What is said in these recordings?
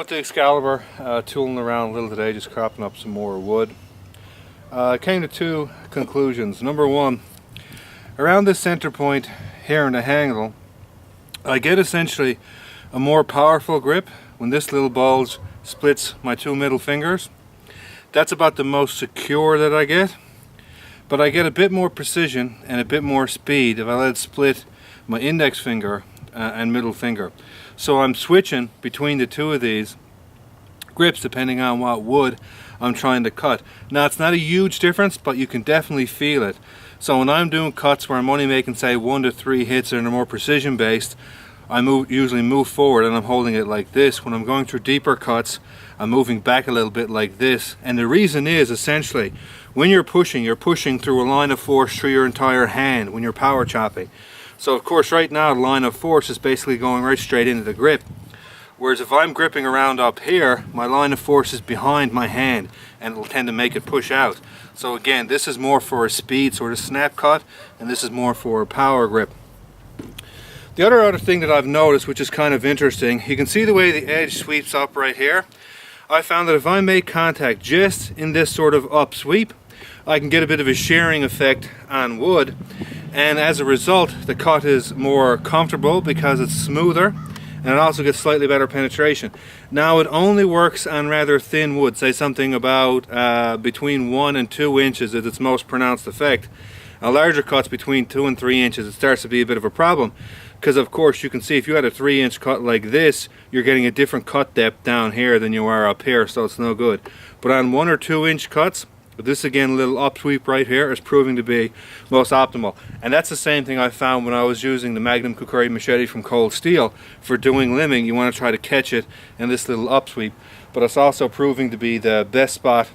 with the Excalibur, tooling around a little today, just cropping up some more wood. I came to two conclusions. Number one, around this center point here in the handle, I get essentially a more powerful grip when this little bulge splits my two middle fingers. That's about the most secure that I get, but I get a bit more precision and a bit more speed if I let it split my index finger and middle finger. So I'm switching between the two of these grips depending on what wood I'm trying to cut. Now it's not a huge difference, but you can definitely feel it. So when I'm doing cuts where I'm only making say 1 to 3 hits and they're more precision based, I usually move forward and I'm holding it like this. When I'm going through deeper cuts, I'm moving back a little bit like this. And the reason is essentially when you're pushing through a line of force through your entire hand when you're power chopping. So of course right now the line of force is basically going right straight into the grip. Whereas if I'm gripping around up here, my line of force is behind my hand and it'll tend to make it push out. So again, this is more for a speed sort of snap cut and this is more for a power grip. The other thing that I've noticed, which is kind of interesting, you can see the way the edge sweeps up right here. I found that if I make contact just in this sort of up sweep, I can get a bit of a shearing effect on wood, and as a result the cut is more comfortable because it's smoother and it also gets slightly better penetration. Now it only works on rather thin wood, say something about between 1 and 2 inches is its most pronounced effect. Now larger cuts between 2 and 3 inches, it starts to be a bit of a problem because of course you can see if you had a 3-inch cut like this, you're getting a different cut depth down here than you are up here, so it's no good. But on 1 or 2 inch cuts, this again little up sweep right here is proving to be most optimal. And that's the same thing I found when I was using the Magnum Kukuri machete from Cold Steel for doing limbing. You want to try to catch it in this little up sweep, but it's also proving to be the best spot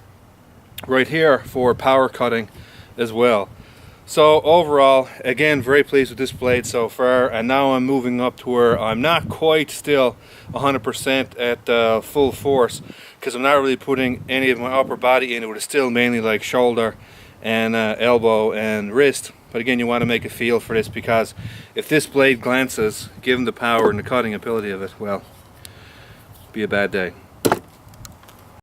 right here for power cutting as well. So overall, again, very pleased with this blade so far, and now I'm moving up to where I'm not quite still 100% at full force because I'm not really putting any of my upper body into it. It's still mainly like shoulder and elbow and wrist. But again, you want to make a feel for this because if this blade glances, given the power and the cutting ability of it, well, it'd be a bad day.